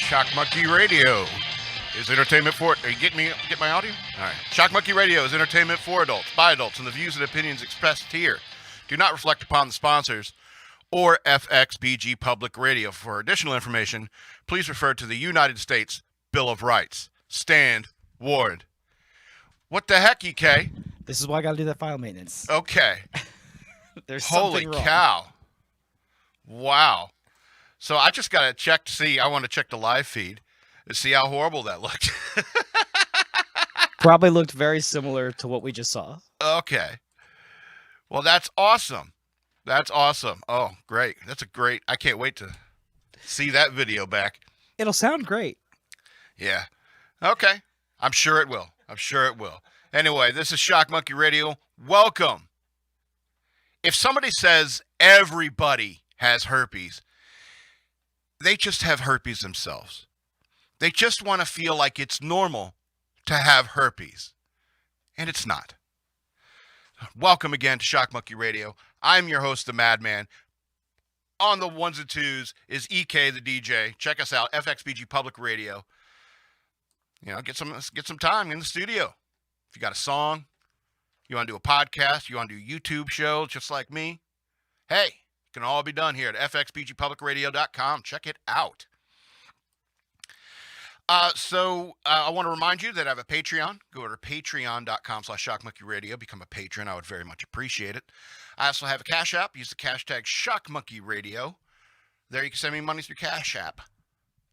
Shock Monkey Radio is entertainment for... Are you getting me? Get my audio? All right. Shock Monkey Radio is entertainment for adults, by adults, and the views and opinions expressed here do not reflect upon the sponsors or FXBG Public Radio. For additional information, please refer to the United States Bill of Rights. Stand warned. What the heck, EK? This is why I got to do that file maintenance. Okay. There's Holy something wrong. cow. Wow. So I just got to check to see. I want to check the live feed to see how horrible that looked. Probably looked very similar to what we just saw. Okay. Well, that's awesome. That's awesome. Oh, great. That's a great. I can't wait to see that video back. It'll sound great. Yeah. Okay. I'm sure it will. I'm sure it will. Anyway, this is Shock Monkey Radio. Welcome. If somebody says everybody has herpes, they just have herpes themselves. They just want to feel like it's normal to have herpes. And it's not. Welcome again to Shock Monkey Radio. I'm your host, the Madman. On the ones and twos is EK, the DJ. Check us out, FXBG Public Radio. You know, get some time in the studio. If you got a song, you want to do a podcast, you want to do a YouTube show just like me, hey, it can all be done here at fxbgpublicradio.com. Check it out. I want to remind you that I have a Patreon. Go to patreon.com/shockmonkeyradio. Become a patron. I would very much appreciate it. I also have a Cash App. Use the hashtag ShockMonkeyRadio. There you can send me money through Cash App.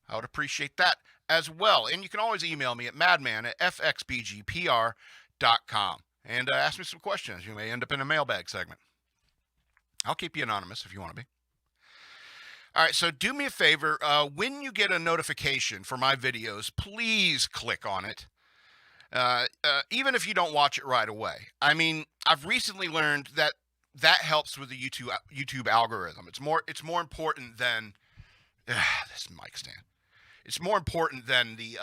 I would appreciate that as well. And you can always email me at madman@fxbgpr.com. And ask me some questions. You may end up in a mailbag segment. I'll keep you anonymous if you want to be. All right, so do me a favor. When you get a notification for my videos, please click on it. Even if you don't watch it right away. I mean, I've recently learned that helps with the YouTube algorithm. It's more important than this mic stand. It's more important than the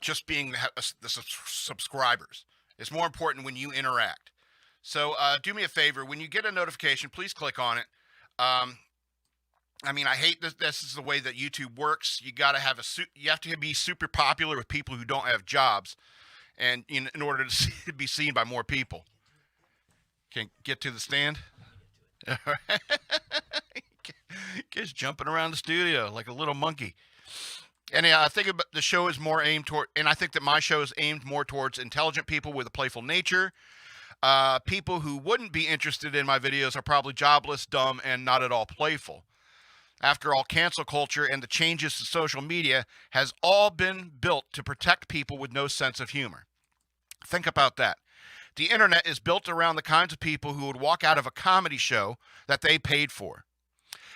just being the subscribers. It's more important when you interact. So do me a favor. When you get a notification, please click on it. I mean, I hate this. This is the way that YouTube works. You have to be super popular with people who don't have jobs, and in order to be seen by more people. Can get to the stand. All right. Kid's jumping around the studio like a little monkey. And I think the show is more aimed toward, and I think that my show is aimed more towards intelligent people with a playful nature. People who wouldn't be interested in my videos are probably jobless, dumb, and not at all playful. After all, cancel culture and the changes to social media has all been built to protect people with no sense of humor. Think about that. The internet is built around the kinds of people who would walk out of a comedy show that they paid for.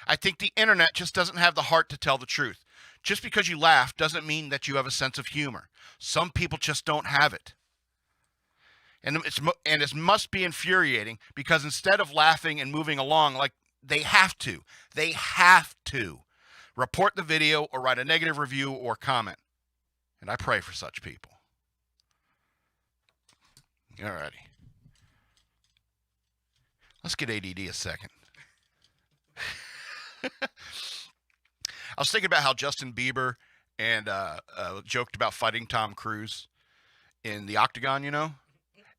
I think the internet just doesn't have the heart to tell the truth. Just because you laugh doesn't mean that you have a sense of humor. Some people just don't have it. And it must be infuriating because instead of laughing and moving along like they have to report the video or write a negative review or comment. And I pray for such people. Alrighty. Let's get A.D.D a second. I was thinking about how Justin Bieber and joked about fighting Tom Cruise in the octagon, you know?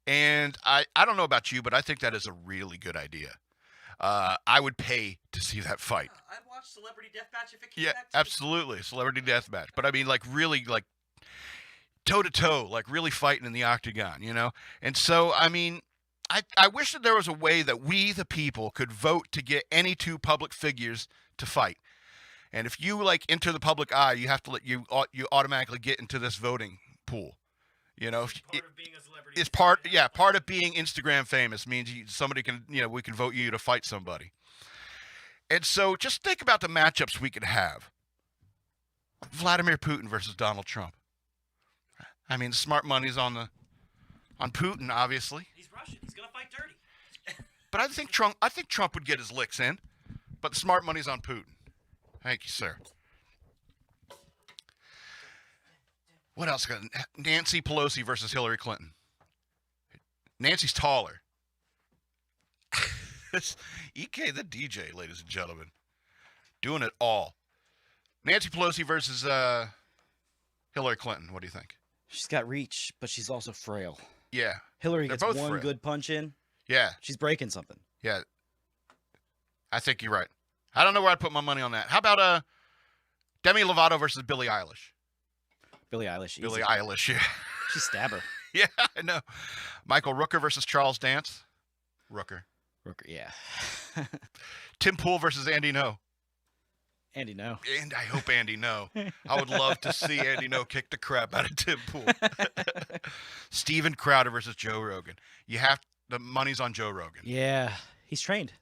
And I don't know about you, but I think that is a really good idea. I would pay to see that fight. I'd watch Celebrity Deathmatch if it came Yeah, back to absolutely. Celebrity Deathmatch. But I mean, like, really, like, toe-to-toe, like, really fighting in the octagon, you know? And so, I mean, I wish that there was a way that we, the people, could vote to get any two public figures to fight. And if you, like, enter the public eye, you have to you automatically get into this voting pool. You know, part of being a celebrity. It's part of being Instagram famous means somebody can, we can vote you to fight somebody. And so just think about the matchups we could have. Vladimir Putin versus Donald Trump. I mean, the smart money's on Putin, obviously. He's Russian. He's gonna fight dirty. But I think Trump would get his licks in. But the smart money's on Putin. Thank you, sir. What else? Nancy Pelosi versus Hillary Clinton. Nancy's taller. EK the DJ, ladies and gentlemen. Doing it all. Nancy Pelosi versus Hillary Clinton. What do you think? She's got reach, but she's also frail. Yeah. Hillary They're gets both one frail. good punch in. Yeah. She's breaking something. Yeah. I think you're right. I don't know where I'd put my money on that. How about Demi Lovato versus Billie Eilish? Billie Eilish. Easy. Billie Eilish, yeah. She stab her. Yeah, I know. Michael Rooker versus Charles Dance. Rooker. Rooker, yeah. Tim Pool versus Andy No. Andy, no. And I hope Andy No. I would love to see Andy No kick the crap out of Tim Pool. Steven Crowder versus Joe Rogan. The money's on Joe Rogan. Yeah, he's trained.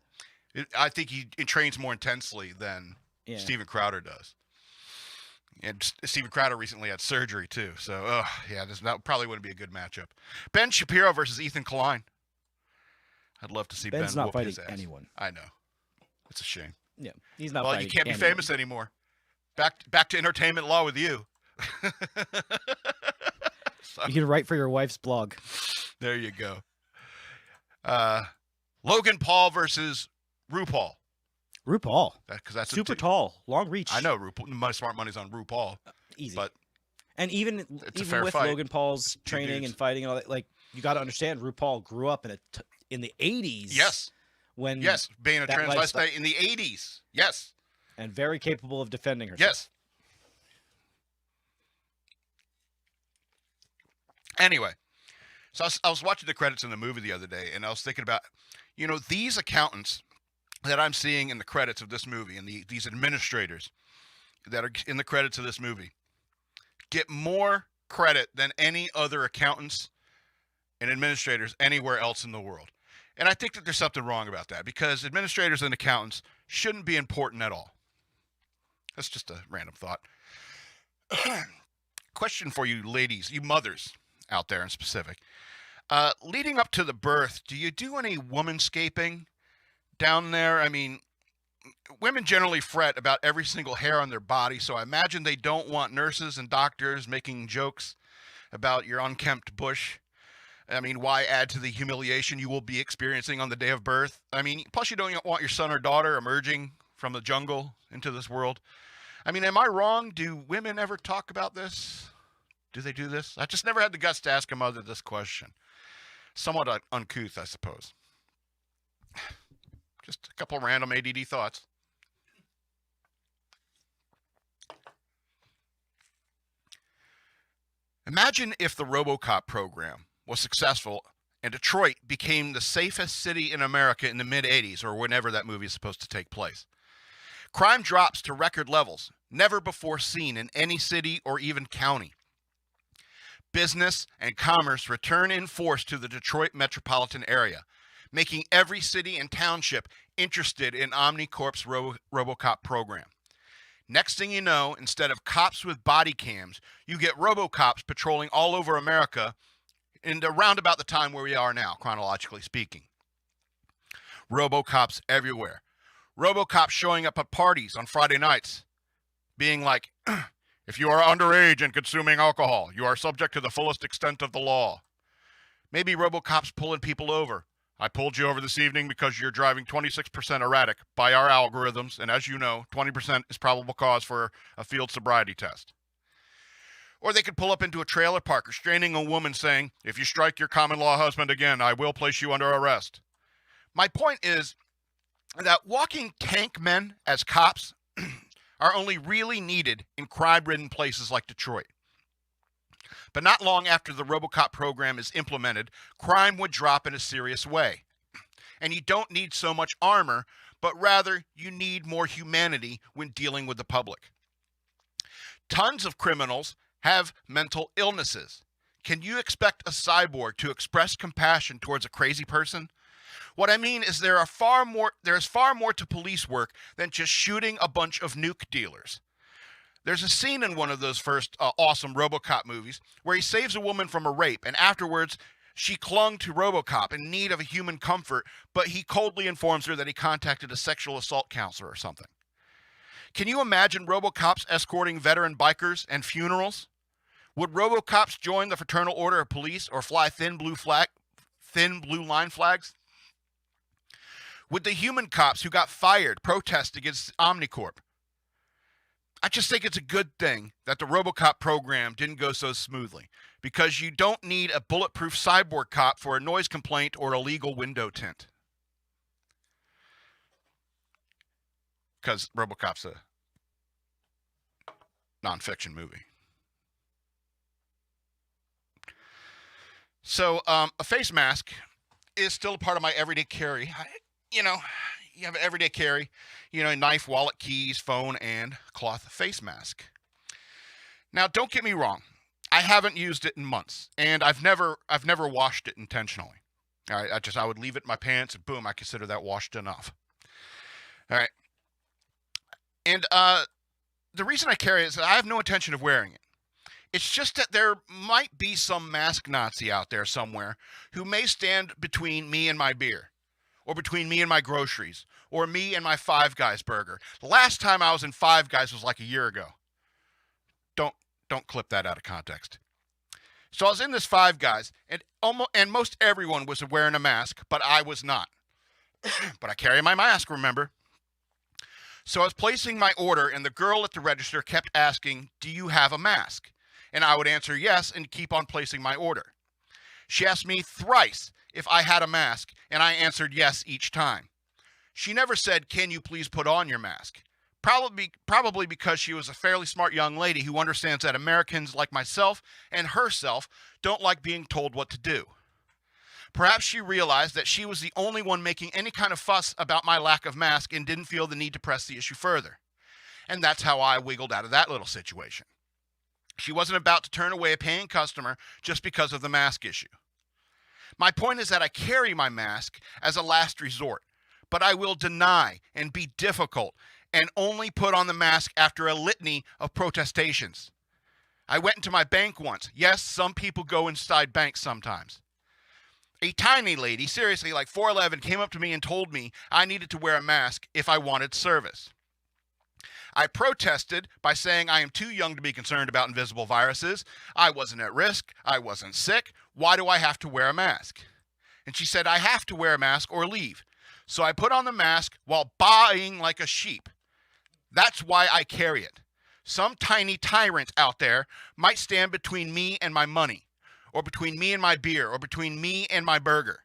I think he trains more intensely than Yeah. Steven Crowder does. And Steven Crowder recently had surgery too. So, that probably wouldn't be a good matchup. Ben Shapiro versus Ethan Klein. I'd love to see Ben's Ben not whoop fighting his ass. anyone. I know. It's a shame. Yeah, he's not Well, fighting you can't be anyone. famous anymore. Back to entertainment law with you. So, You can write for your wife's blog. there you go. Logan Paul versus RuPaul. RuPaul. Because that's Super tall, long reach. I know RuPaul. My smart money's on RuPaul. Easy. But and even it's a fair with fight. Logan Paul's training dudes. and fighting and all that, like, you got to understand, RuPaul grew up in the 80s. Yes. When Yes. Being a that transvestite in the 80s. Yes. and very capable of defending herself. Yes. Anyway, so I was watching the credits in the movie the other day, and I was thinking about, these accountants that I'm seeing in the credits of this movie, and these administrators that are in the credits of this movie, get more credit than any other accountants and administrators anywhere else in the world. And I think that there's something wrong about that, because administrators and accountants shouldn't be important at all. That's just a random thought. Question for you ladies, you mothers out there in specific. Leading up to the birth, do you do any womanscaping down there? I mean, women generally fret about every single hair on their body, so I imagine they don't want nurses and doctors making jokes about your unkempt bush. I mean, why add to the humiliation you will be experiencing on the day of birth? I mean, plus you don't want your son or daughter emerging from the jungle into this world. I mean, am I wrong? Do women ever talk about this? Do they do this? I just never had the guts to ask a mother this question. Somewhat uncouth, I suppose. Just a couple random ADD thoughts. Imagine if the Robocop program was successful and Detroit became the safest city in America in the mid-'80s, or whenever that movie is supposed to take place. Crime drops to record levels, never before seen in any city or even county. Business and commerce return in force to the Detroit metropolitan area, making every city and township interested in Omnicorp's Robocop program. Next thing you know, instead of cops with body cams, you get Robocops patrolling all over America in around about the time where we are now, chronologically speaking. Robocops everywhere. Robocops showing up at parties on Friday nights, being like, if you are underage and consuming alcohol, you are subject to the fullest extent of the law. Maybe Robocops pulling people over. I pulled you over this evening because you're driving 26% erratic by our algorithms, and as you know, 20% is probable cause for a field sobriety test. Or they could pull up into a trailer park restraining a woman saying, if you strike your common law husband again, I will place you under arrest. My point is that walking tank men as cops are only really needed in crime-ridden places like Detroit. But not long after the Robocop program is implemented, crime would drop in a serious way. And you don't need so much armor, but rather you need more humanity when dealing with the public. Tons of criminals have mental illnesses. Can you expect a cyborg to express compassion towards a crazy person? What I mean is there is far more to police work than just shooting a bunch of nuke dealers. There's a scene in one of those first awesome Robocop movies where he saves a woman from a rape, and afterwards she clung to Robocop in need of a human comfort, but he coldly informs her that he contacted a sexual assault counselor or something. Can you imagine Robocops escorting veteran bikers and funerals? Would Robocops join the Fraternal Order of Police or fly thin blue line flags? Would the human cops who got fired protest against Omnicorp? I just think it's a good thing that the Robocop program didn't go so smoothly, because you don't need a bulletproof cyborg cop for a noise complaint or illegal window tint. Because Robocop's a nonfiction movie. So a face mask is still a part of my everyday carry. You have an everyday carry, a knife, wallet, keys, phone, and cloth face mask. Now, don't get me wrong. I haven't used it in months, and I've never washed it intentionally. All right, I would leave it in my pants, and boom, I consider that washed enough. All right. And the reason I carry it is that I have no intention of wearing it. It's just that there might be some mask Nazi out there somewhere who may stand between me and my beer, or between me and my groceries, or me and my Five Guys burger. The last time I was in Five Guys was like a year ago. Don't clip that out of context. So I was in this Five Guys, and most everyone was wearing a mask, but I was not. But I carry my mask, remember? So I was placing my order, and the girl at the register kept asking, "Do you have a mask?" And I would answer yes and keep on placing my order. She asked me thrice if I had a mask, and I answered yes each time. She never said, "Can you please put on your mask?" Probably because she was a fairly smart young lady who understands that Americans like myself and herself don't like being told what to do. Perhaps she realized that she was the only one making any kind of fuss about my lack of mask and didn't feel the need to press the issue further. And that's how I wiggled out of that little situation. She wasn't about to turn away a paying customer just because of the mask issue. My point is that I carry my mask as a last resort, but I will deny and be difficult and only put on the mask after a litany of protestations. I went into my bank once. Yes, some people go inside banks sometimes. A tiny lady, seriously like 4'11", came up to me and told me I needed to wear a mask if I wanted service. I protested by saying I am too young to be concerned about invisible viruses. I wasn't at risk. I wasn't sick. Why do I have to wear a mask? And she said I have to wear a mask or leave. So I put on the mask while baaing like a sheep. That's why I carry it. Some tiny tyrant out there might stand between me and my money, or between me and my beer, or between me and my burger.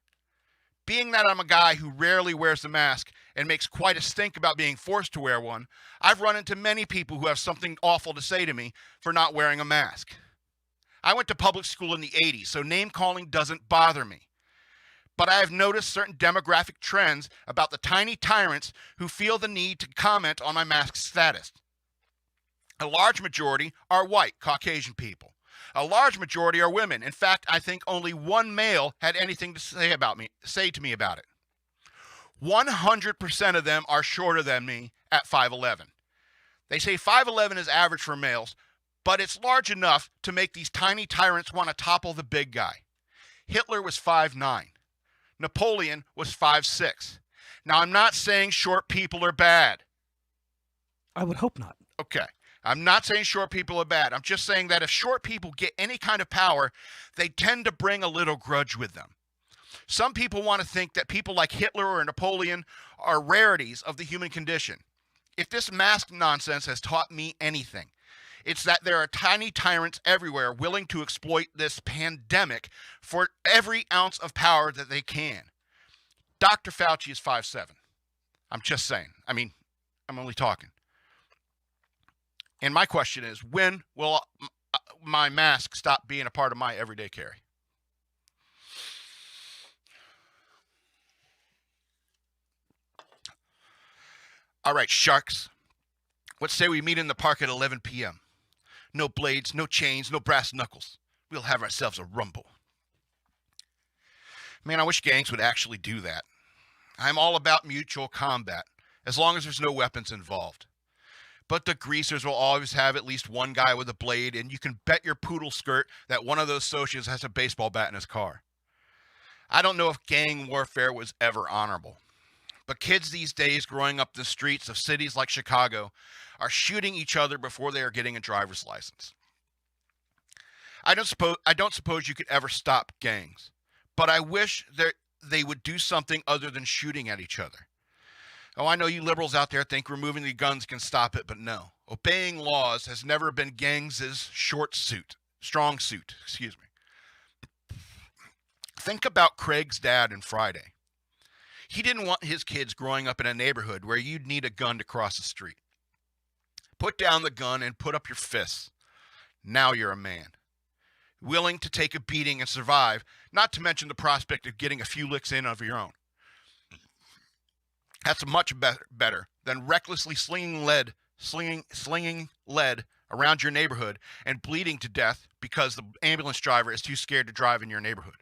Being that I'm a guy who rarely wears the mask and makes quite a stink about being forced to wear one, I've run into many people who have something awful to say to me for not wearing a mask. I went to public school in the 80s, so name calling doesn't bother me. But I have noticed certain demographic trends about the tiny tyrants who feel the need to comment on my mask status. A large majority are white, Caucasian people. A large majority are women. In fact, I think only one male had anything to say to me about it. 100% of them are shorter than me at 5'11". They say 5'11" is average for males, but it's large enough to make these tiny tyrants want to topple the big guy. Hitler was 5'9". Napoleon was 5'6". Now, I'm not saying short people are bad. I would hope not. Okay. I'm not saying short people are bad. I'm just saying that if short people get any kind of power, they tend to bring a little grudge with them. Some people want to think that people like Hitler or Napoleon are rarities of the human condition. If this mask nonsense has taught me anything, it's that there are tiny tyrants everywhere willing to exploit this pandemic for every ounce of power that they can. Dr. Fauci is 5'7". I'm just saying. I'm only talking. And my question is, when will my mask stop being a part of my everyday carry? All right, sharks. Let's say we meet in the park at 11 p.m. No blades, no chains, no brass knuckles. We'll have ourselves a rumble. Man, I wish gangs would actually do that. I'm all about mutual combat, as long as there's no weapons involved. But the greasers will always have at least one guy with a blade, and you can bet your poodle skirt that one of those socios has a baseball bat in his car. I don't know if gang warfare was ever honorable, but kids these days growing up the streets of cities like Chicago are shooting each other before they are getting a driver's license. I don't suppose you could ever stop gangs, but I wish they would do something other than shooting at each other. Oh, I know you liberals out there think removing the guns can stop it, but no. Obeying laws has never been gangs' strong suit. Excuse me. Think about Craig's dad in Friday. He didn't want his kids growing up in a neighborhood where you'd need a gun to cross the street. Put down the gun and put up your fists. Now you're a man. Willing to take a beating and survive, not to mention the prospect of getting a few licks in of your own. That's much better than recklessly slinging lead around your neighborhood and bleeding to death because the ambulance driver is too scared to drive in your neighborhood.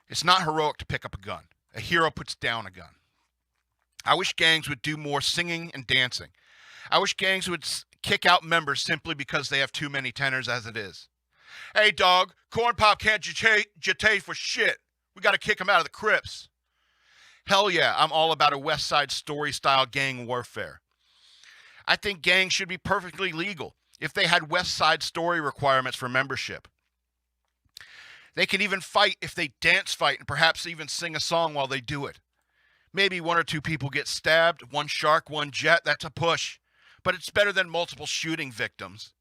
It's not heroic to pick up a gun. A hero puts down a gun. I wish gangs would do more singing and dancing. I wish gangs would kick out members simply because they have too many tenors as it is. Hey, dog, Corn Pop can't jete for shit. We got to kick him out of the Crips. Hell yeah, I'm all about a West Side Story-style gang warfare. I think gangs should be perfectly legal if they had West Side Story requirements for membership. They can even fight if they dance fight and perhaps even sing a song while they do it. Maybe one or two people get stabbed, one shark, one jet, that's a push. But it's better than multiple shooting victims.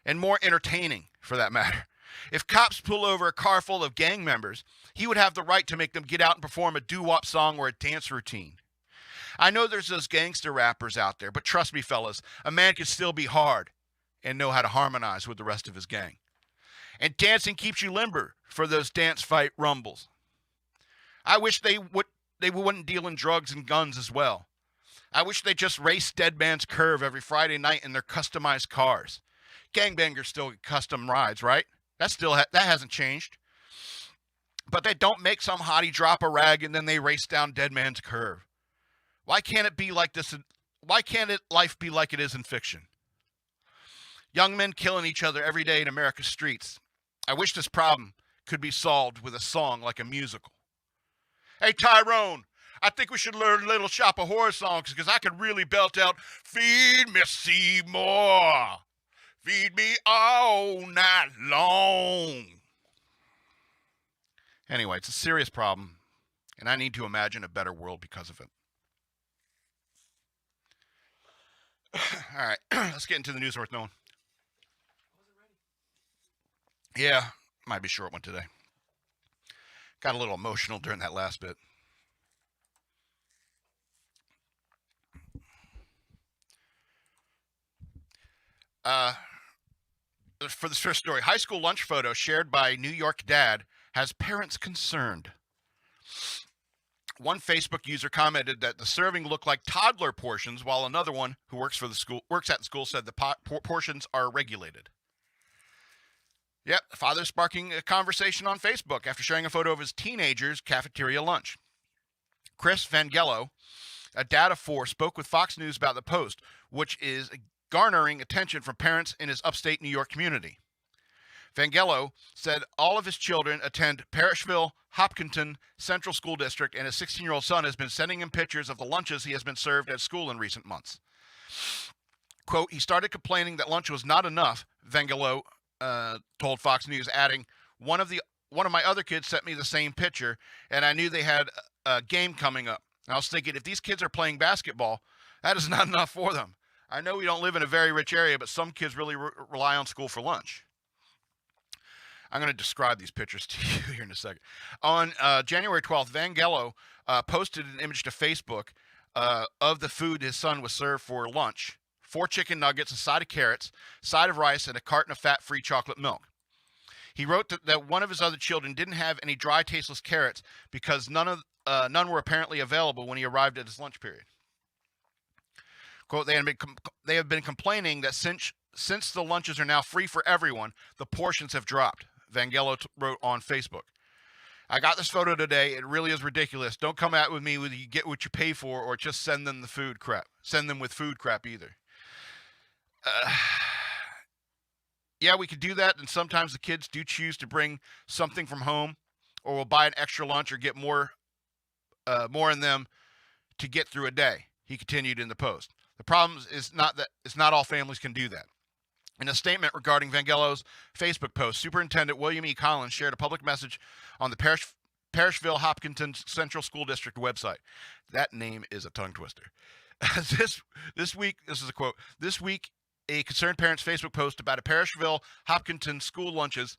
And more entertaining, for that matter. If cops pull over a car full of gang members, he would have the right to make them get out and perform a doo-wop song or a dance routine. I know there's those gangster rappers out there, but trust me, fellas, a man can still be hard and know how to harmonize with the rest of his gang. And dancing keeps you limber for those dance fight rumbles. I wish they wouldn't deal in drugs and guns as well. I wish they just race Dead Man's Curve every Friday night in their customized cars. Gangbangers still get custom rides, right? That hasn't changed. But they don't make some hottie drop a rag and then they race down Dead Man's Curve. Why can't it be like this? Why can't life be like it is in fiction? Young men killing each other every day in America's streets. I wish this problem could be solved with a song like a musical. Hey, Tyrone, I think we should learn Little Shop of Horror songs because I could really belt out, feed me Seymour, feed me all night long. Anyway, it's a serious problem, and I need to imagine a better world because of it. All right, let's get into the news worth knowing. Yeah, might be a short one today. Got a little emotional during that last bit. For this first story, high school lunch photo shared by New York dad has parents concerned. One Facebook user commented that the serving looked like toddler portions, while another one who works at the school said the portions are regulated. Yep, father sparking a conversation on Facebook after sharing a photo of his teenager's cafeteria lunch. Chris Vangello, a dad of 4, spoke with Fox News about the post, which is garnering attention from parents in his upstate New York community. Vangello said all of his children attend Parishville Hopkinton Central School District, and his 16-year-old son has been sending him pictures of the lunches he has been served at school in recent months. Quote, he started complaining that lunch was not enough, Vangello told Fox News, adding, one of my other kids sent me the same picture, and I knew they had a game coming up. And I was thinking, if these kids are playing basketball, that is not enough for them. I know we don't live in a very rich area, but some kids really rely on school for lunch. I'm going to describe these pictures to you here in a second. On January 12th, Vangello posted an image to Facebook of the food his son was served for lunch. 4 chicken nuggets, a side of carrots, side of rice, and a carton of fat-free chocolate milk. He wrote that one of his other children didn't have any dry, tasteless carrots because none were apparently available when he arrived at his lunch period. Quote, they have been complaining that since the lunches are now free for everyone, the portions have dropped, Vangello wrote on Facebook. I got this photo today. It really is ridiculous. Don't come out with me with you get what you pay for or just send them the food crap. Send them with food crap either. Yeah, we could do that, and sometimes the kids do choose to bring something from home or will buy an extra lunch or get more in them to get through a day, he continued in the post. The problem is not all families can do that. In a statement regarding Vangello's Facebook post, Superintendent William E. Collins shared a public message on the Parishville Hopkinton Central School District website. That name is a tongue twister. This week, this is a quote. This week, a concerned parent's Facebook post about a Parishville Hopkinton school lunches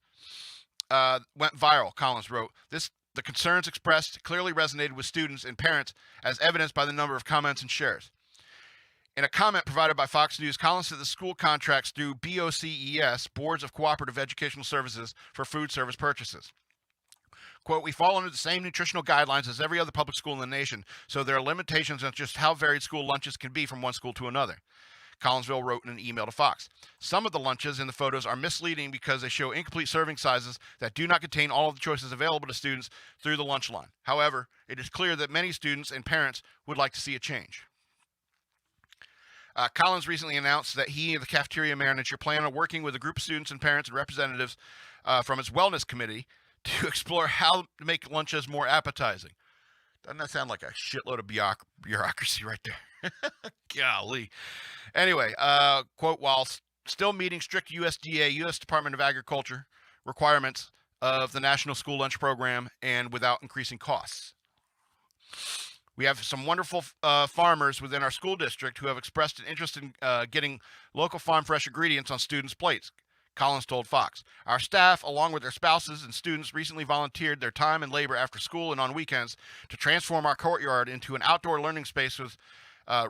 went viral. Collins wrote, the concerns expressed clearly resonated with students and parents, as evidenced by the number of comments and shares. In a comment provided by Fox News, Collins said the school contracts through BOCES, Boards of Cooperative Educational Services, for food service purchases. Quote, we fall under the same nutritional guidelines as every other public school in the nation, so there are limitations on just how varied school lunches can be from one school to another. Collinsville wrote in an email to Fox. Some of the lunches in the photos are misleading because they show incomplete serving sizes that do not contain all of the choices available to students through the lunch line. However, it is clear that many students and parents would like to see a change. Collins recently announced that he and the cafeteria manager plan on working with a group of students and parents and representatives from its wellness committee to explore how to make lunches more appetizing. Doesn't that sound like a shitload of bureaucracy right there? Golly. Anyway, quote, while still meeting strict USDA, U.S. Department of Agriculture requirements of the National School Lunch Program and without increasing costs. We have some wonderful farmers within our school district who have expressed an interest in getting local farm fresh ingredients on students' plates, Collins told Fox. Our staff, along with their spouses and students, recently volunteered their time and labor after school and on weekends to transform our courtyard into an outdoor learning space with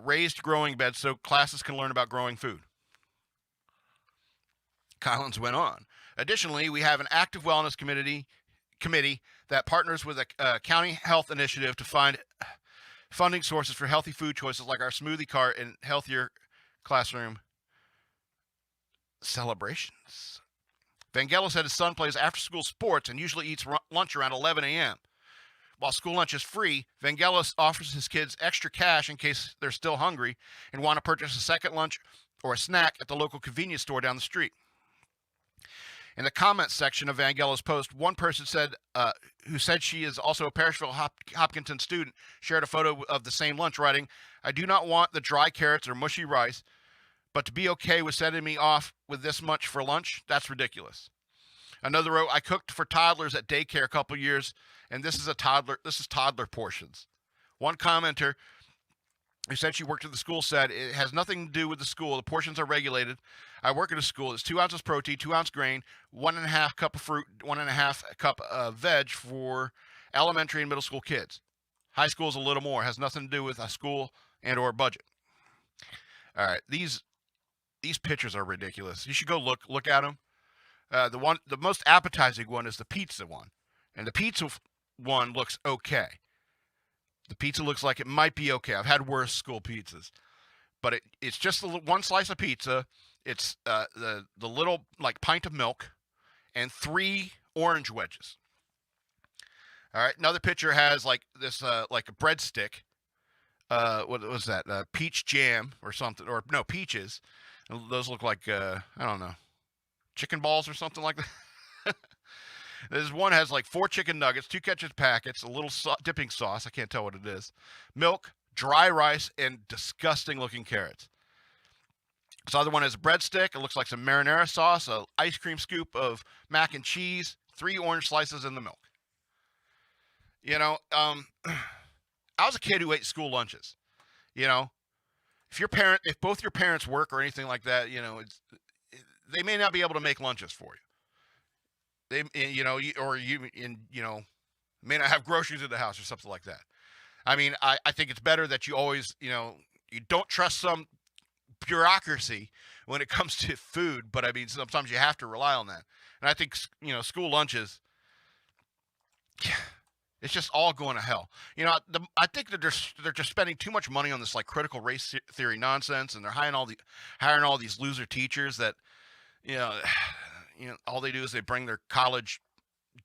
raised growing beds so classes can learn about growing food. Collins went on. Additionally, we have an active wellness committee that partners with a county health initiative to find funding sources for healthy food choices like our smoothie cart and healthier classroom celebrations. Vangelis said his son plays after-school sports and usually eats lunch around 11 a.m. While school lunch is free, Vangelis offers his kids extra cash in case they're still hungry and want to purchase a second lunch or a snack at the local convenience store down the street. In the comments section of Vangelis' post, one person said, who said she is also a Parishville Hopkinton student, shared a photo of the same lunch, writing, I do not want the dry carrots or mushy rice, but to be okay with sending me off with this much for lunch, that's ridiculous. Another wrote, I cooked for toddlers at daycare a couple years, and this is toddler portions. One commenter who said she worked at the school said, it has nothing to do with the school. The portions are regulated. I work at a school. It's 2 ounces protein, 2 ounce grain, 1.5 cup of fruit, 1.5 cup of veg for elementary and middle school kids. High school is a little more. It has nothing to do with a school and or budget. All right, these pictures are ridiculous. You should go look at them. The most appetizing one is the pizza one, and the pizza one looks okay. The pizza looks like it might be okay. I've had worse school pizzas, but it's just one slice of pizza. It's the little like pint of milk and 3 orange wedges. All right, another picture has like this like a breadstick. What was that? Peach jam or something, or no, peaches. Those look like I don't know, chicken balls or something like that. This one has like 4 chicken nuggets, 2 ketchup packets, a little dipping sauce. I can't tell what it is. Milk, dry rice, and disgusting looking carrots. This other one has a breadstick. It looks like some marinara sauce, an ice cream scoop of mac and cheese, 3 orange slices in the milk. You know, I was a kid who ate school lunches. You know, if both your parents work or anything like that, you know, they may not be able to make lunches for you. They, you know, may not have groceries in the house or something like that. I mean, I think it's better that you always, you know, you don't trust some bureaucracy when it comes to food, but I mean, sometimes you have to rely on that. And I think, you know, school lunches, it's just all going to hell. You know, I think that they're just spending too much money on this like critical race theory nonsense, and they're hiring all these loser teachers that, you know, all they do is they bring their college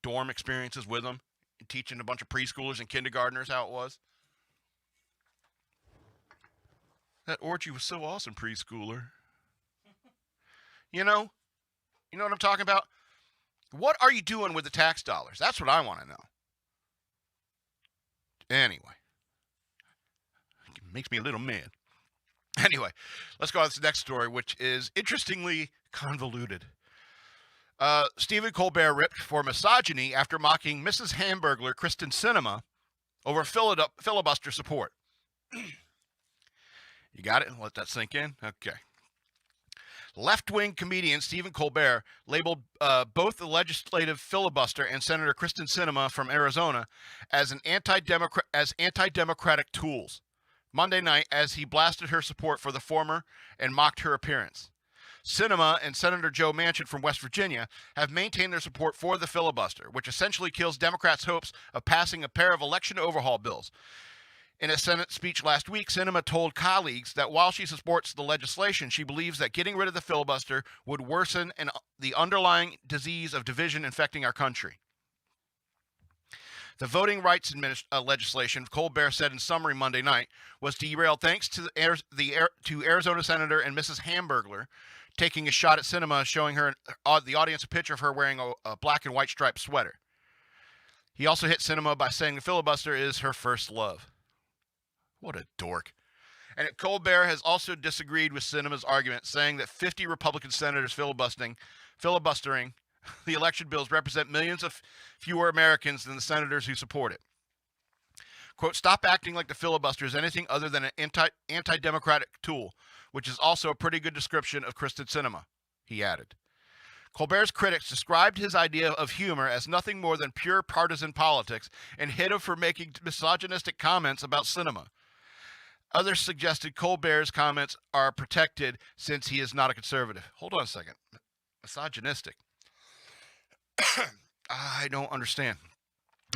dorm experiences with them, teaching a bunch of preschoolers and kindergartners how it was. That orgy was so awesome, preschooler. You know what I'm talking about? What are you doing with the tax dollars? That's what I want to know. Anyway, it makes me a little mad. Anyway, let's go on to the next story, which is interestingly convoluted. Stephen Colbert ripped for misogyny after mocking Mrs. Hamburgler, Sinema, over filibuster support. You got it? Let that sink in? Okay. Left-wing comedian Stephen Colbert labeled both the legislative filibuster and Senator Kristen Sinema from Arizona as anti-democratic tools Monday night as he blasted her support for the former and mocked her appearance. Sinema and Senator Joe Manchin from West Virginia have maintained their support for the filibuster, which essentially kills Democrats' hopes of passing a pair of election overhaul bills. In a Senate speech last week, Sinema told colleagues that while she supports the legislation, she believes that getting rid of the filibuster would worsen the underlying disease of division infecting our country. The voting rights legislation, Colbert said in summary Monday night, was derailed thanks to Arizona Senator and Mrs. Hamburgler taking a shot at Sinema, showing her the audience a picture of her wearing a black and white striped sweater. He also hit Sinema by saying the filibuster is her first love. What a dork. And Colbert has also disagreed with Sinema's argument, saying that 50 Republican senators filibustering the election bills represent millions of fewer Americans than the senators who support it. Quote, stop acting like the filibuster is anything other than an anti-democratic tool, which is also a pretty good description of Kristen Sinema, he added. Colbert's critics described his idea of humor as nothing more than pure partisan politics and hit him for making misogynistic comments about Sinema. Others suggested Colbert's comments are protected since he is not a conservative. Hold on a second. Misogynistic. I don't understand.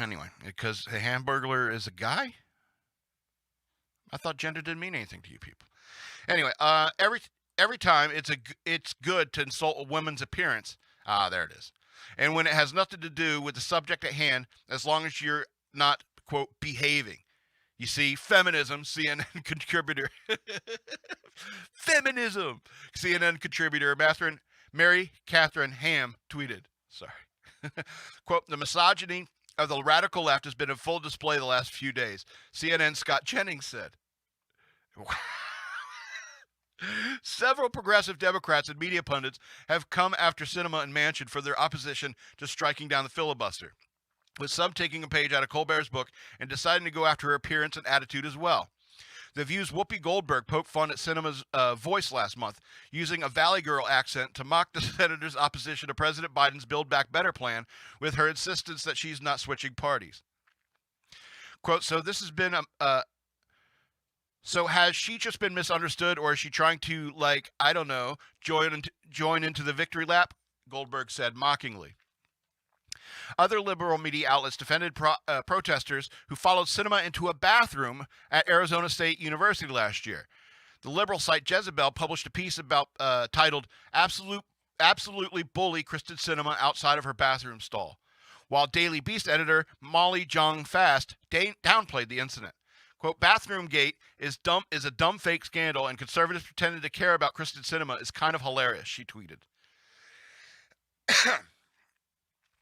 Anyway, because a Hamburgler is a guy? I thought gender didn't mean anything to you people. Anyway, every time it's good to insult a woman's appearance. There it is. And when it has nothing to do with the subject at hand, as long as you're not, quote, behaving. You see, feminism, CNN contributor. Feminism, CNN contributor Mary Catherine Ham tweeted. Sorry. Quote, the misogyny of the radical left has been in full display the last few days, CNN Scott Jennings said. Several progressive Democrats and media pundits have come after Sinema and Manchin for their opposition to striking down the filibuster, with some taking a page out of Colbert's book and deciding to go after her appearance and attitude as well. The View's Whoopi Goldberg poked fun at Sinema's voice last month, using a Valley Girl accent to mock the senator's opposition to President Biden's Build Back Better plan, with her insistence that she's not switching parties. Quote, so this has been so has she just been misunderstood, or is she trying to, like, I don't know, join into the victory lap? Goldberg said mockingly. Other liberal media outlets defended protesters who followed Sinema into a bathroom at Arizona State University last year. The liberal site Jezebel published a piece titled Absolutely Bully Kristen Sinema Outside of Her Bathroom Stall, while Daily Beast editor Molly Jong Fast downplayed the incident. Quote, Bathroom Gate is a dumb fake scandal, and conservatives pretending to care about Kristen Sinema is kind of hilarious, she tweeted.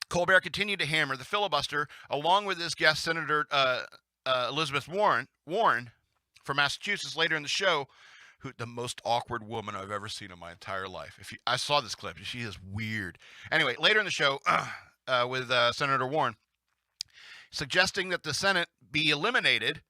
Colbert continued to hammer the filibuster, along with his guest Senator Elizabeth Warren from Massachusetts later in the show, the most awkward woman I've ever seen in my entire life. I saw this clip. She is weird. Anyway, later in the show with Senator Warren, suggesting that the Senate be eliminated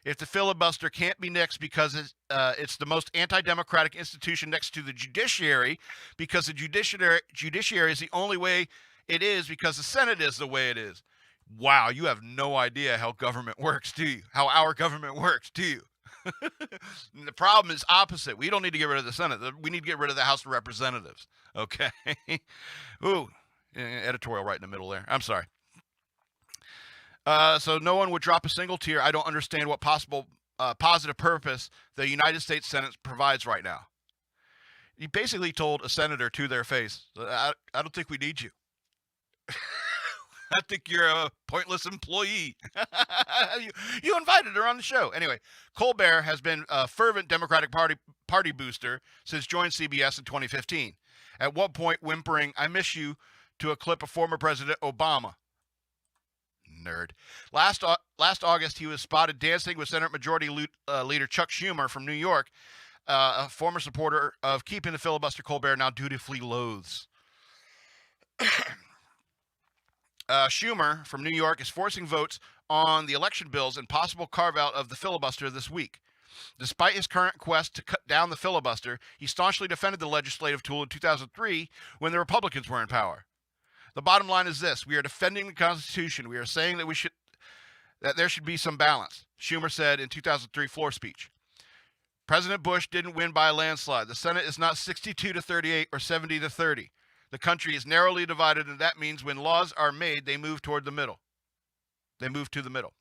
if the filibuster can't be nixed because it's the most anti-democratic institution next to the judiciary, because the judiciary is the only way it is because the Senate is the way it is. Wow, you have no idea how government works, do you? How our government works, do you? The problem is opposite. We don't need to get rid of the Senate. We need to get rid of the House of Representatives. Okay? Ooh, editorial right in the middle there. I'm sorry. So no one would drop a single tear. I don't understand what possible positive purpose the United States Senate provides right now. He basically told a senator to their face, I don't think we need you. I think you're a pointless employee. You invited her on the show. Anyway, Colbert has been a fervent Democratic Party booster since joining CBS in 2015. At one point whimpering, I miss you, to a clip of former President Obama. Nerd. Last August, he was spotted dancing with Senate Majority Leader Chuck Schumer from New York, a former supporter of keeping the filibuster Colbert now dutifully loathes. Schumer from New York is forcing votes on the election bills and possible carve-out of the filibuster this week. Despite his current quest to cut down the filibuster, he staunchly defended the legislative tool in 2003 when the Republicans were in power. The bottom line is this: we are defending the Constitution. We are saying that there should be some balance, Schumer said in 2003 floor speech. President Bush didn't win by a landslide. The Senate is not 62-38 or 70-30. The country is narrowly divided, and that means when laws are made, they move toward the middle. They move to the middle.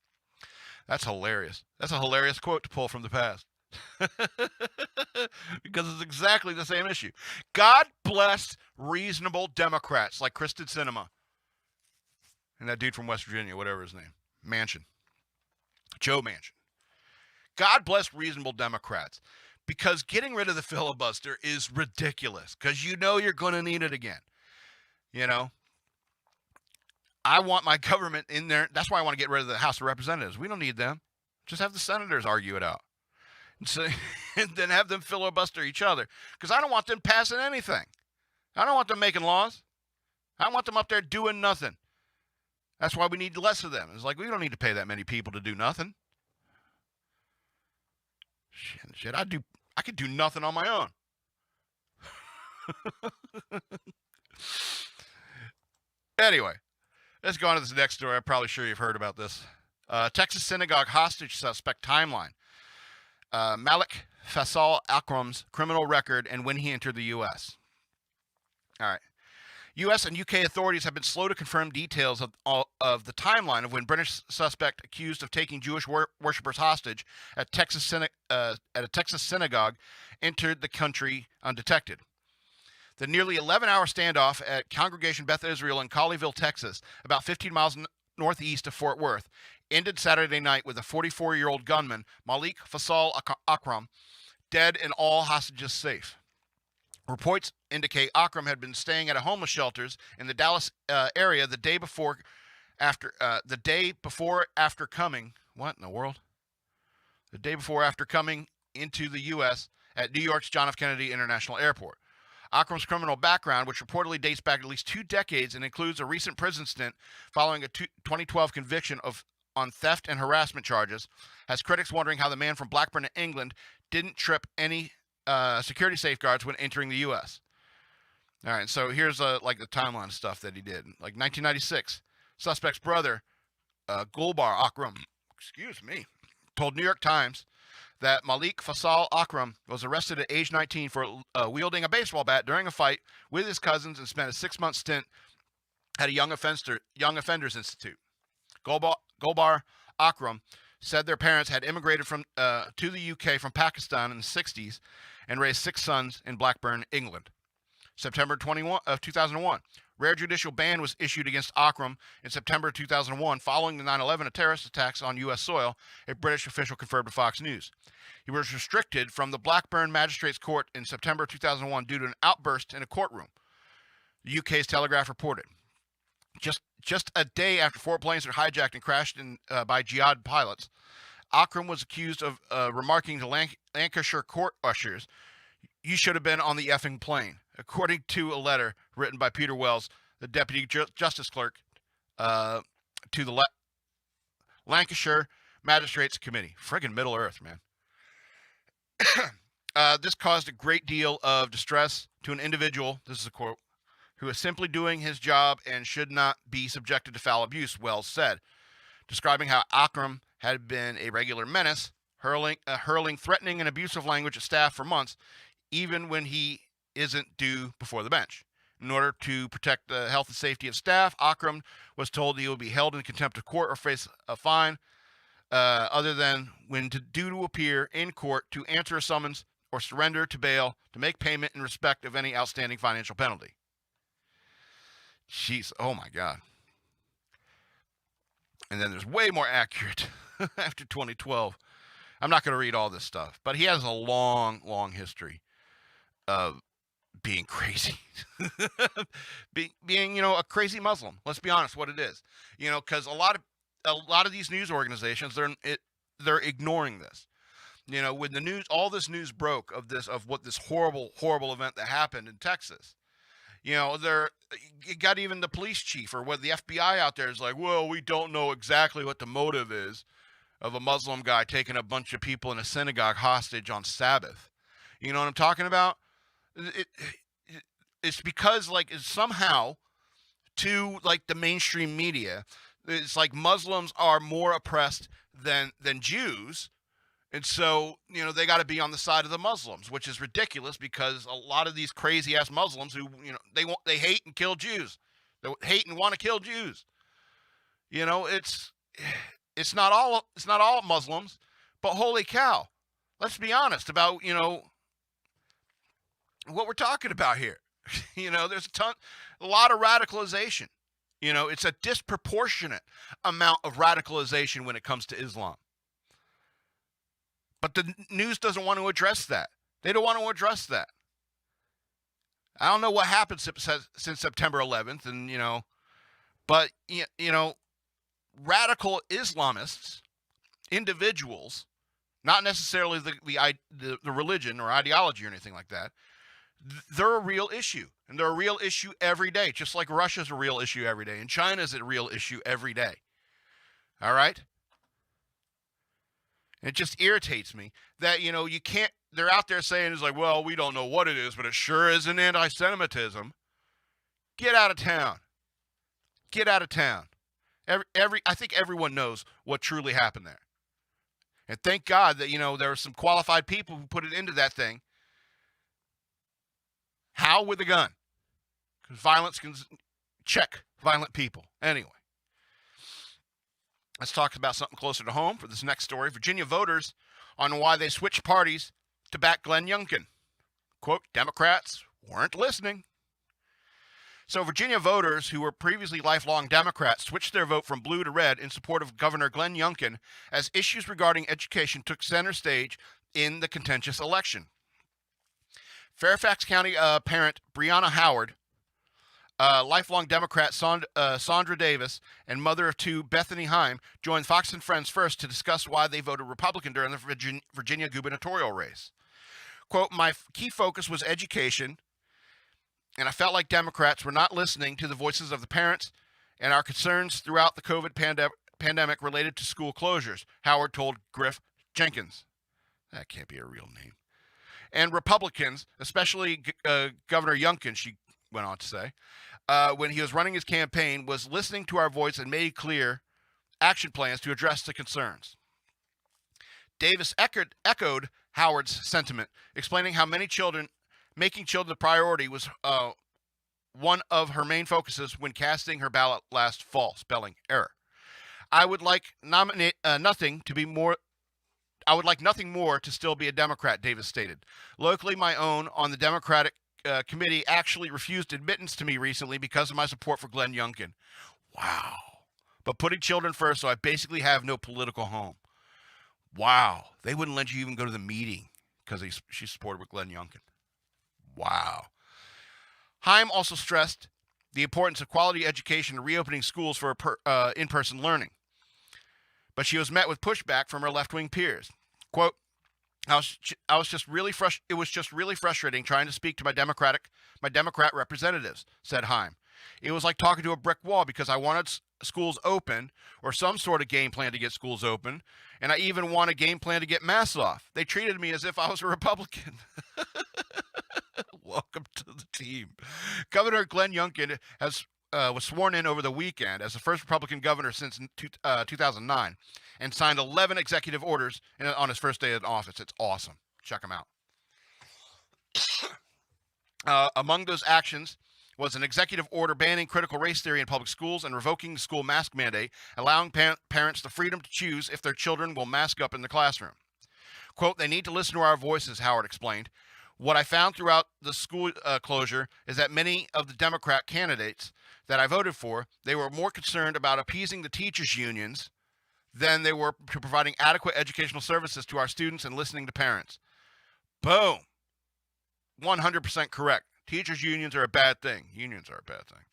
That's hilarious. That's a hilarious quote to pull from the past. Because it's exactly the same issue. God bless reasonable Democrats like Kristen Sinema and that dude from West Virginia, whatever his name, Joe Manchin. God bless reasonable Democrats, because getting rid of the filibuster is ridiculous, because you know you're going to need it again. You know, I want my government in there. That's why I want to get rid of the House of Representatives. We don't need them. Just have the senators argue it out. And, so, and then have them filibuster each other, because I don't want them passing anything. I don't want them making laws. I want them up there doing nothing. That's why we need less of them. It's like, we don't need to pay that many people to do nothing. Shit, I could do nothing on my own. Anyway, let's go on to this next story. I'm probably sure you've heard about this. Texas synagogue hostage suspect timeline. Malik Faisal Akram's criminal record and when he entered the U.S. All right. U.S. and U.K. authorities have been slow to confirm details of the timeline of when British suspect accused of taking Jewish worshippers hostage at a Texas synagogue entered the country undetected. The nearly 11-hour standoff at Congregation Beth Israel in Colleyville, Texas, about 15 miles northeast of Fort Worth, ended Saturday night with a 44-year-old gunman, Malik Faisal Akram, dead and all hostages safe. Reports indicate Akram had been staying at a homeless shelters in the Dallas area the day before after coming. What in the world? The day before after coming into the U.S. at New York's John F. Kennedy International Airport. Akram's criminal background, which reportedly dates back at least 2 decades and includes a recent prison stint following a 2012 conviction on theft and harassment charges, has critics wondering how the man from Blackburn, England, didn't trip any security safeguards when entering the U.S. All right, so here's like the timeline stuff that he did. Like 1996, suspect's brother, Colbert Akram, told New York Times that Malik Faisal Akram was arrested at age 19 for wielding a baseball bat during a fight with his cousins and spent a 6-month stint at a young offenders institute. Colbert Akram said their parents had immigrated to the UK from Pakistan in the 60s and raised 6 sons in Blackburn, England. September 21 of 2001, rare judicial ban was issued against Akram in September 2001 following the 9/11 terrorist attacks on U.S. soil, a British official confirmed to Fox News. He was restricted from the Blackburn Magistrates Court in September 2001 due to an outburst in a courtroom, the UK's Telegraph reported. Just a day after 4 planes were hijacked and crashed by jihad pilots, Akram was accused of remarking to Lancashire court ushers, "You should have been on the effing plane," according to a letter written by Peter Wells, the Deputy Justice Clerk, to the Lancashire Magistrates Committee. Friggin' Middle Earth, man. This caused a great deal of distress to an individual, this is a quote, "who is simply doing his job and should not be subjected to foul abuse," Wells said, describing how Akram had been a regular menace, hurling threatening and abusive language at staff for months, even when he isn't due before the bench. In order to protect the health and safety of staff, Akram was told he would be held in contempt of court or face a fine, other than when due to appear in court to answer a summons or surrender to bail to make payment in respect of any outstanding financial penalty. Jeez, oh my God. And then there's way more accurate after 2012. I'm not going to read all this stuff, but he has a long, long history of being crazy. being, a crazy Muslim. Let's be honest what it is. Because a lot of these news organizations, they're ignoring this. When the news, all this news broke of what this horrible, horrible event that happened in Texas, You know, you got even the police chief or what the FBI out there is like, well, we don't know exactly what the motive is of a Muslim guy taking a bunch of people in a synagogue hostage on Sabbath. You know what I'm talking about? It's because like it's somehow to like the mainstream media, it's like Muslims are more oppressed than Jews. And so, you know, they got to be on the side of the Muslims, which is ridiculous because a lot of these crazy ass Muslims who, you know, they hate and kill Jews. They hate and want to kill Jews. You know, it's not all Muslims, but holy cow. Let's be honest about, you know, what we're talking about here. You know, there's a lot of radicalization. You know, it's a disproportionate amount of radicalization when it comes to Islam. But the news doesn't want to address that. They don't want to address that. I don't know what happened since September 11th, and you know, but you know, radical Islamists, individuals, not necessarily the religion or ideology or anything like that. They're a real issue, and they're a real issue every day, just like Russia's a real issue every day, and China's a real issue every day. All right? It just irritates me that, you know, you can't, they're out there saying it's like, well, we don't know what it is, but it sure is an anti-Semitism. Get out of town. Get out of town. I think everyone knows what truly happened there. And thank God that, you know, there are some qualified people who put it into that thing. How? With a gun. Because violence can check violent people. Anyway. Let's talk about something closer to home for this next story. Virginia voters on why they switched parties to back Glenn Youngkin. Quote, Democrats weren't listening. So Virginia voters who were previously lifelong Democrats switched their vote from blue to red in support of Governor Glenn Youngkin as issues regarding education took center stage in the contentious election. Fairfax County parent Breonna Howard, lifelong Democrat Sandra Davis, and mother of two Bethany Heim joined Fox and Friends first to discuss why they voted Republican during the Virginia gubernatorial race. Quote, my key focus was education, and I felt like Democrats were not listening to the voices of the parents and our concerns throughout the COVID pandemic related to school closures, Howard told Griff Jenkins. That can't be a real name. And Republicans, especially Governor Youngkin, she went on to say, when he was running his campaign, was listening to our voice and made clear action plans to address the concerns. Davis echoed Howard's sentiment, explaining how making children a priority was one of her main focuses when casting her ballot last fall. Spelling error. I would like nothing more to still be a Democrat, Davis stated. Locally, my own on the Democratic committee actually refused admittance to me recently because of my support for Glenn Youngkin. Wow. But putting children first, so I basically have no political home. Wow. They wouldn't let you even go to the meeting because she's supported with Glenn Youngkin. Wow. Heim also stressed the importance of quality education and reopening schools for in-person learning. But she was met with pushback from her left-wing peers. Quote, it was just really frustrating trying to speak to my Democrat representatives, said Heim. It was like talking to a brick wall because I wanted schools open or some sort of game plan to get schools open, and I even want a game plan to get masks off. They treated me as if I was a Republican. Welcome to the team. Governor Glenn Youngkin was sworn in over the weekend as the first Republican governor since 2009 and signed 11 executive orders on his first day in office. It's awesome. Check him out. Among those actions was an executive order banning critical race theory in public schools and revoking the school mask mandate, allowing parents the freedom to choose if their children will mask up in the classroom. Quote, they need to listen to our voices, Howard explained. What I found throughout the school closure is that many of the Democrat candidates that I voted for, they were more concerned about appeasing the teachers' unions than they were to providing adequate educational services to our students and listening to parents. Boom. 100% correct. Teachers' unions are a bad thing. Unions are a bad thing.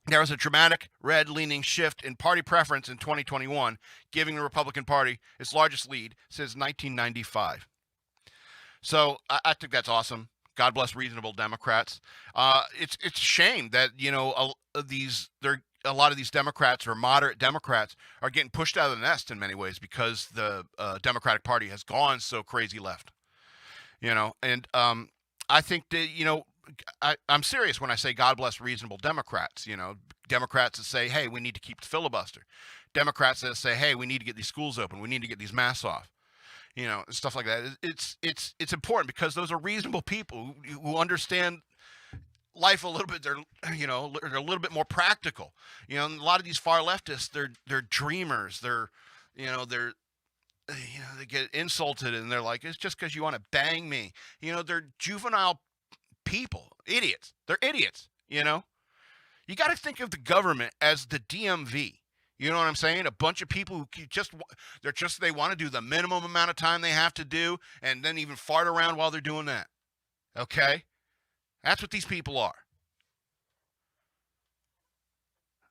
There was a dramatic red-leaning shift in party preference in 2021, giving the Republican Party its largest lead since 1995. So I think that's awesome. God bless reasonable Democrats. It's a shame that a lot of these Democrats or moderate Democrats are getting pushed out of the nest in many ways because the Democratic Party has gone so crazy left. And I think that I'm serious when I say God bless reasonable Democrats. Democrats that say, hey, we need to keep the filibuster. Democrats that say, hey, we need to get these schools open. We need to get these masks off. Stuff like that. It's important because those are reasonable people who understand life a little bit. They're a little bit more practical. A lot of these far leftists, they're dreamers. They get insulted and they're like, it's just because you want to bang me. They're juvenile people, idiots. They're idiots. You got to think of the government as the DMV. You know what I'm saying? A bunch of people who they want to do the minimum amount of time they have to do and then even fart around while they're doing that. Okay? That's what these people are.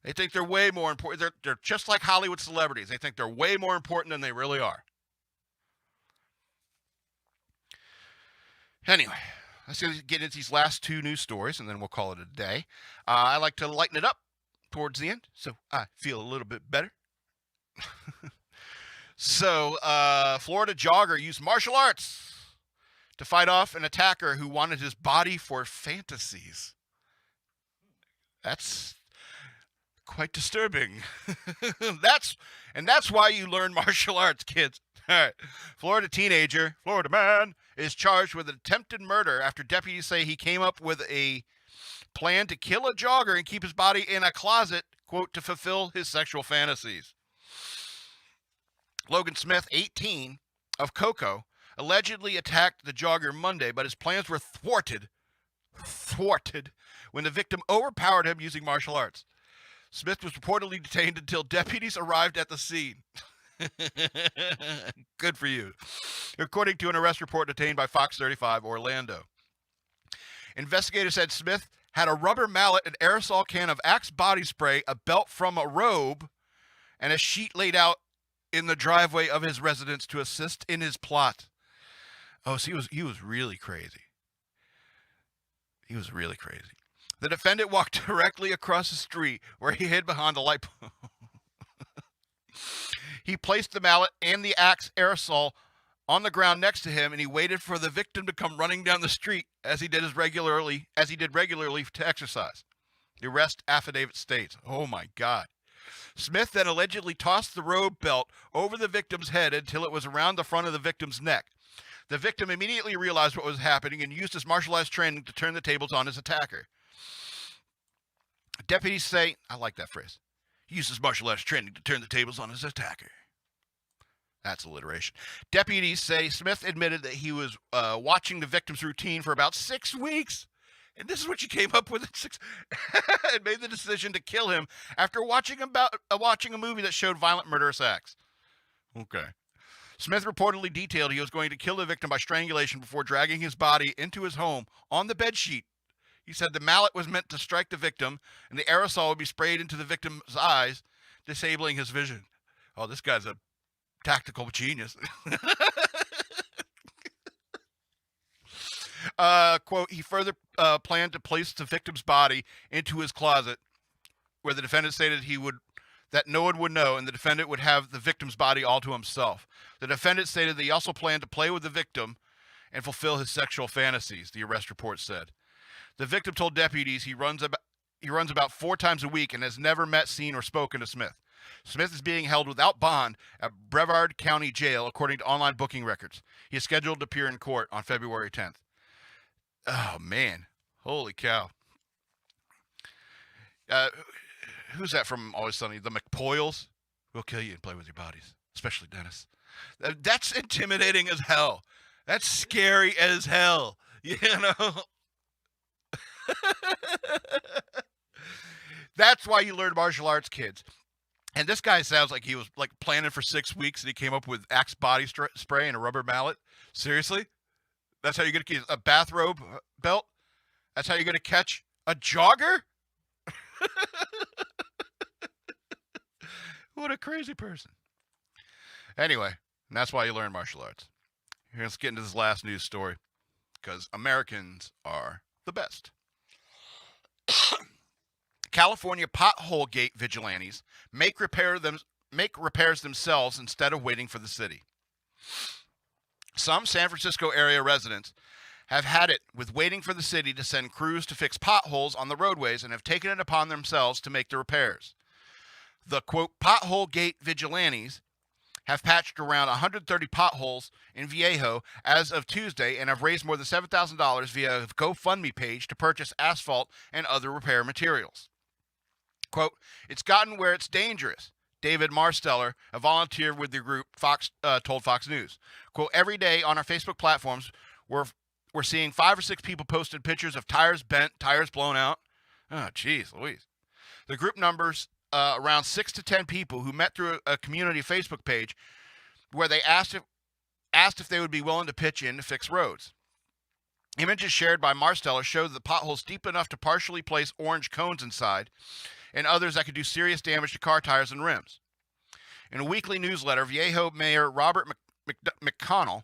They think they're way more important. They're just like Hollywood celebrities. They think they're way more important than they really are. Anyway, let's get into these last two news stories and then we'll call it a day. I like to lighten it up towards the end, so I feel a little bit better. So, Florida jogger used martial arts to fight off an attacker who wanted his body for fantasies. That's quite disturbing. That's why you learn martial arts, kids. All right. Florida man, is charged with attempted murder after deputies say he came up with a plan to kill a jogger and keep his body in a closet, quote, to fulfill his sexual fantasies. Logan Smith, 18, of Cocoa, allegedly attacked the jogger Monday, but his plans were thwarted when the victim overpowered him using martial arts. Smith was reportedly detained until deputies arrived at the scene. Good for you. According to an arrest report obtained by Fox 35 Orlando. Investigators said Smith had a rubber mallet, an aerosol can of Axe body spray, a belt from a robe, and a sheet laid out in the driveway of his residence to assist in his plot. Oh, so he was really crazy. He was really crazy. The defendant walked directly across the street where he hid behind the light pole. He placed the mallet and the Axe aerosol on the ground next to him, and he waited for the victim to come running down the street as he did regularly to exercise. The arrest affidavit states. Oh my God. Smith then allegedly tossed the robe belt over the victim's head until it was around the front of the victim's neck. The victim immediately realized what was happening and used his martial arts training to turn the tables on his attacker. Deputies say, I like that phrase, he used his martial arts training to turn the tables on his attacker. That's alliteration. Deputies say Smith admitted that he was watching the victim's routine for about 6 weeks. And this is what you came up with at 6 and made the decision to kill him after watching a movie that showed violent murderous acts. Okay. Smith reportedly detailed he was going to kill the victim by strangulation before dragging his body into his home on the bedsheet. He said the mallet was meant to strike the victim, and the aerosol would be sprayed into the victim's eyes, disabling his vision. Oh, this guy's a tactical genius. Quote, he further planned to place the victim's body into his closet, where the defendant stated that no one would know, and the defendant would have the victim's body all to himself. The defendant stated that he also planned to play with the victim and fulfill his sexual fantasies, the arrest report said. The victim told deputies he runs about 4 times a week and has never met, seen, or spoken to Smith. Smith is being held without bond at Brevard County Jail, according to online booking records. He is scheduled to appear in court on February 10th. Oh, man. Holy cow. Who's that from Always Sunny? The McPoyles? We'll kill you and play with your bodies, especially Dennis. That's intimidating as hell. That's scary as hell. You know? That's why you learn martial arts, kids. And this guy sounds like he was like planning for 6 weeks and he came up with Axe body spray and a rubber mallet. Seriously? That's how you're going to get a bathrobe belt? That's how you're going to catch a jogger? What a crazy person. Anyway, and that's why you learn martial arts. Here, let's get into this last news story. because Americans are the best. California Potholegate Vigilantes make repairs themselves instead of waiting for the city. Some San Francisco area residents have had it with waiting for the city to send crews to fix potholes on the roadways and have taken it upon themselves to make the repairs. The, quote, Potholegate Vigilantes have patched around 130 potholes in Viejo as of Tuesday and have raised more than $7,000 via a GoFundMe page to purchase asphalt and other repair materials. Quote, it's gotten where it's dangerous, David Marsteller, a volunteer with the group, told Fox News. Quote, every day on our Facebook platforms, we're seeing 5 or 6 people posted pictures of tires bent, tires blown out. Oh, geez, Louise. The group numbers around 6 to 10 people who met through a community Facebook page where they asked if they would be willing to pitch in to fix roads. Images shared by Marsteller showed the potholes deep enough to partially place orange cones inside and others that could do serious damage to car tires and rims. In a weekly newsletter, Viejo Mayor Robert McConnell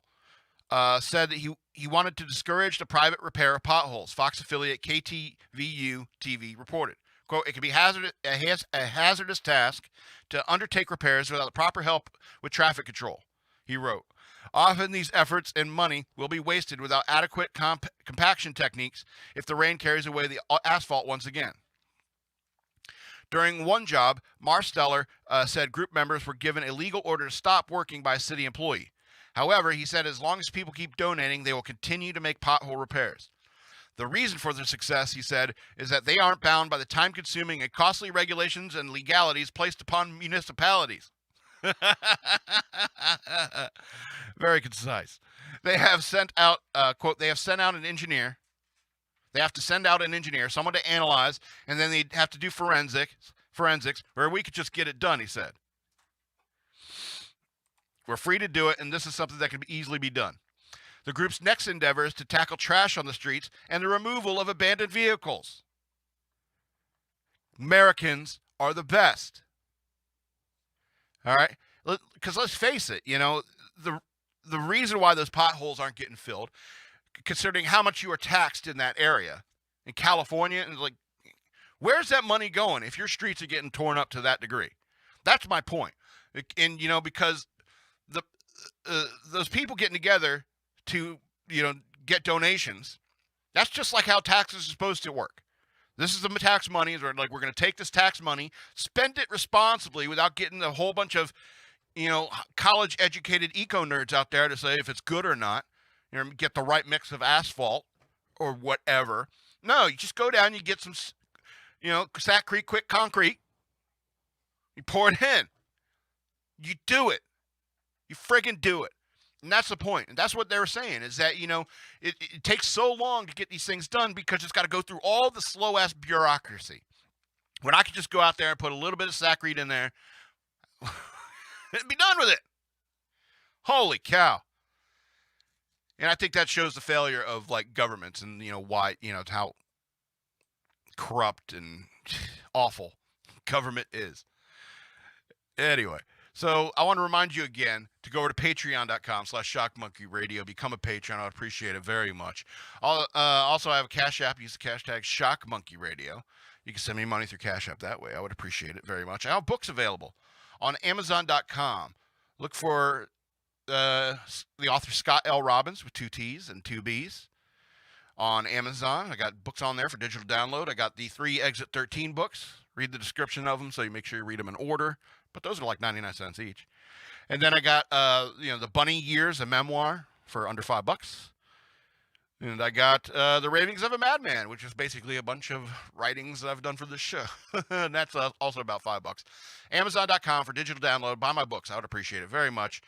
said that he wanted to discourage the private repair of potholes. Fox affiliate KTVU TV reported. Quote, it can be a hazardous task to undertake repairs without the proper help with traffic control, he wrote. Often these efforts and money will be wasted without adequate compaction techniques if the rain carries away the asphalt once again. During one job, Marsteller said group members were given a legal order to stop working by a city employee. However, he said as long as people keep donating, they will continue to make pothole repairs. The reason for their success, he said, is that they aren't bound by the time-consuming and costly regulations and legalities placed upon municipalities. Very concise. They have sent out, quote, they have sent out an engineer. They have to send out an engineer, someone to analyze, and then they have to do forensics, or we could just get it done, he said. We're free to do it, and this is something that can easily be done. The group's next endeavor is to tackle trash on the streets and the removal of abandoned vehicles. Americans are the best. All right? Because let's face it, you know, the reason why those potholes aren't getting filled, considering how much you are taxed in that area, in California, and like, where's that money going if your streets are getting torn up to that degree? That's my point. And, you know, because those people getting together to, you know, get donations, that's just like how taxes are supposed to work. This is the tax money. We're like, we're going to take this tax money, spend it responsibly without getting a whole bunch of, you know, college-educated eco-nerds out there to say if it's good or not. You know, get the right mix of asphalt or whatever. No, you just go down, you get some, you know, Sac Creek Quick Concrete. You pour it in. You do it. You friggin' do it. And that's the point. And that's what they were saying, is that, you know, it takes so long to get these things done because it's got to go through all the slow-ass bureaucracy. When I could just go out there and put a little bit of Sacrete in there, and be done with it. Holy cow. And I think that shows the failure of, like, governments and, you know, why, you know, how corrupt and awful government is. Anyway. So I want to remind you again to go over to patreon.com/shockmonkeyradio. Become a patron. I would appreciate it very much. Also, I have a Cash App. Use the hashtag shockmonkeyradio. You can send me money through Cash App that way. I would appreciate it very much. I have books available on Amazon.com. Look for the author Scott L. Robbins with 2 T's and 2 B's on Amazon. I got books on there for digital download. I got the 3 Exit 13 books. Read the description of them so you make sure you read them in order. But those are like 99 cents each. And then I got, you know, the Bunny Years, a memoir for under $5. And I got The Ravings of a Madman, which is basically a bunch of writings that I've done for this show. And that's also about $5. Amazon.com for digital download. Buy my books. I would appreciate it very much.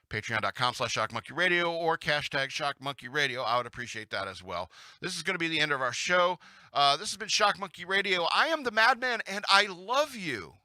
Patreon.com/shockmonkeyradio or hashtag shockmonkeyradio. I would appreciate that as well. This is going to be the end of our show. This has been Shock Monkey Radio. I am the Madman, and I love you.